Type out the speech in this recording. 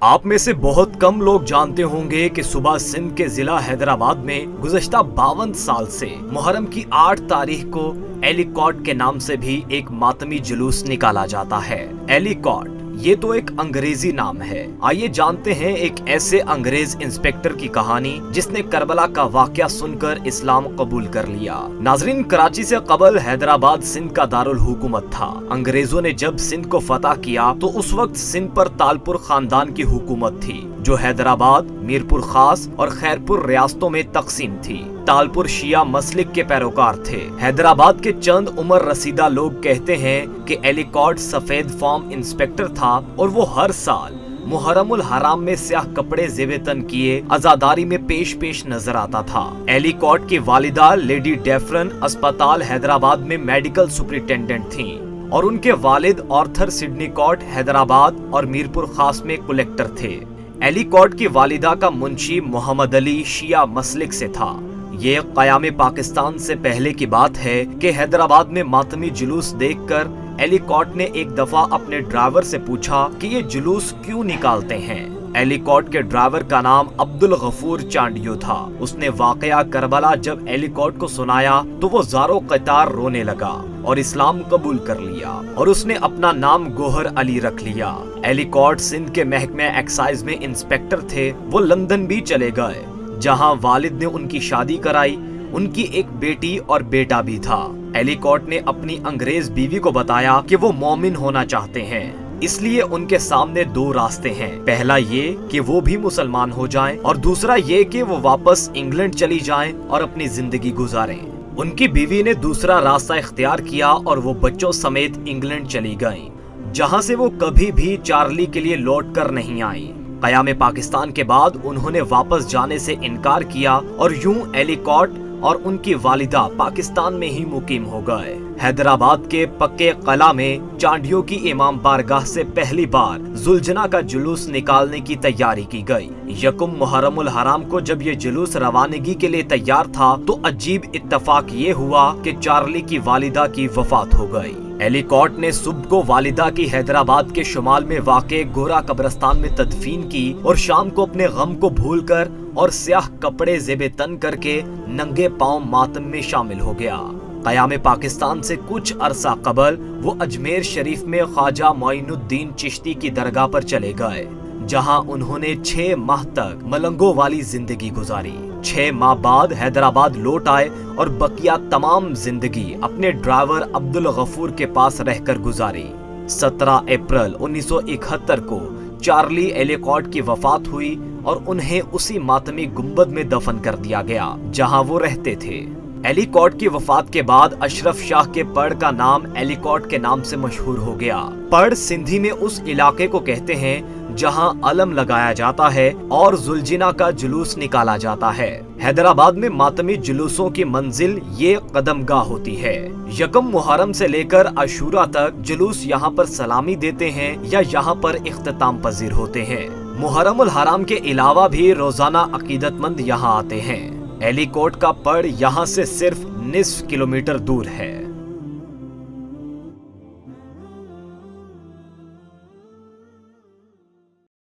آپ میں سے بہت کم لوگ جانتے ہوں گے کہ صوبہ سندھ کے ضلع حیدرآباد میں گزشتہ 52 سال سے محرم کی 8 تاریخ کو ایلیکاٹ کے نام سے بھی ایک ماتمی جلوس نکالا جاتا ہے۔ ایلیکاٹ یہ تو ایک انگریزی نام ہے۔ آئیے جانتے ہیں ایک ایسے انگریز انسپیکٹر کی کہانی جس نے کربلا کا واقعہ سن کر اسلام قبول کر لیا۔ ناظرین، کراچی سے قبل حیدرآباد سندھ کا دارالحکومت تھا۔ انگریزوں نے جب سندھ کو فتح کیا تو اس وقت سندھ پر تالپور خاندان کی حکومت تھی جو حیدرآباد، میرپور خاص اور خیرپور ریاستوں میں تقسیم تھی۔ تالپور شیعہ مسلک کے پیروکار تھے۔ حیدرآباد کے چند عمر رسیدہ لوگ کہتے ہیں کہ ایلیکاٹ سفید فارم انسپیکٹر تھا اور وہ ہر سال محرم الحرام میں سیاہ کپڑے زیب تن کیے عزاداری میں پیش نظر آتا تھا۔ ایلیکاٹ کی والدہ لیڈی ڈیفرن اسپتال حیدرآباد میں میڈیکل سپرنٹینڈنٹ تھیں اور ان کے والد آرتھر سڈنی کاٹ حیدرآباد اور میرپور خاص میں کلیکٹر تھے۔ ایلیکاٹ کی والدہ کا منشی محمد علی شیعہ مسلک سے تھا۔ یہ قیام پاکستان سے پہلے کی بات ہے کہ حیدرآباد میں ماتمی جلوس دیکھ کر ایلیکاٹ نے ایک دفعہ اپنے ڈرائیور سے پوچھا کہ یہ جلوس کیوں نکالتے ہیں۔ ایلیکاٹ کے ڈرائیور کا نام عبدالغفور چانڈیو تھا۔ اس نے واقعہ کربلا جب ایلیکاٹ کو سنایا تو وہ زارو قطار رونے لگا اور اسلام قبول کر لیا اور اس نے اپنا نام گوہر علی رکھ لیا۔ ایلیکاٹ سندھ کے محکمہ ایکسائز میں انسپیکٹر تھے۔ وہ لندن بھی چلے گئے جہاں والد نے ان کی شادی کرائی۔ ان کی ایک بیٹی اور بیٹا بھی تھا۔ ایلیکاٹ نے اپنی انگریز بیوی کو بتایا کہ وہ مومن ہونا چاہتے ہیں، اس لیے ان کے سامنے 2 راستے ہیں۔ پہلا یہ کہ وہ بھی مسلمان ہو جائیں اور دوسرا یہ کہ وہ واپس انگلینڈ چلی جائیں اور اپنی زندگی گزاریں۔ ان کی بیوی نے دوسرا راستہ اختیار کیا اور وہ بچوں سمیت انگلینڈ چلی گئیں، جہاں سے وہ کبھی بھی چارلی کے لیے لوٹ کر نہیں آئیں۔ قیام پاکستان کے بعد انہوں نے واپس جانے سے انکار کیا اور یوں ایلیکاٹ اور ان کی والدہ پاکستان میں ہی مقیم ہو گئے۔ حیدرآباد کے پکے قلعہ میں چانڈیو کی امام بارگاہ سے پہلی بار ذوالجناح کا جلوس نکالنے کی تیاری کی گئی۔ یکم محرم الحرام کو جب یہ جلوس روانگی کے لیے تیار تھا تو عجیب اتفاق یہ ہوا کہ چارلی کی والدہ کی وفات ہو گئی۔ ایلیکاٹ نے صبح کو والدہ کی حیدرآباد کے شمال میں واقع گورا قبرستان میں تدفین کی اور شام کو اپنے غم کو بھول کر اور سیاہ کپڑے زیب تن کر کے ننگے پاؤں ماتم میں شامل ہو گیا۔ قیام پاکستان سے کچھ عرصہ قبل وہ اجمیر شریف میں خواجہ معین الدین چشتی کی درگاہ پر چلے گئے، جہاں انہوں نے 6 ماہ تک ملنگوں والی زندگی گزاری۔ 6 ماہ بعد حیدرآباد لوٹ آئے اور بقیہ تمام زندگی اپنے ڈرائیور عبدالغفور کے پاس رہ کر گزاری۔ 17 اپریل 1971 کو چارلی ایلیکاٹ کی وفات ہوئی اور انہیں اسی ماتمی گنبد میں دفن کر دیا گیا جہاں وہ رہتے تھے۔ ایلیکاٹ کی وفات کے بعد اشرف شاہ کے پڑ کا نام ایلیکاٹ کے نام سے مشہور ہو گیا۔ پڑ سندھی میں اس علاقے کو کہتے ہیں جہاں علم لگایا جاتا ہے اور ذوالجناح کا جلوس نکالا جاتا ہے۔ حیدرآباد میں ماتمی جلوسوں کی منزل یہ قدم گاہ ہوتی ہے۔ یکم محرم سے لے کر عاشورہ تک جلوس یہاں پر سلامی دیتے ہیں یا یہاں پر اختتام پذیر ہوتے ہیں۔ محرم الحرام کے علاوہ بھی روزانہ عقیدت مند یہاں آتے ہیں۔ ایلیکاٹ کا پڑ یہاں سے صرف نصف کلومیٹر دور ہے۔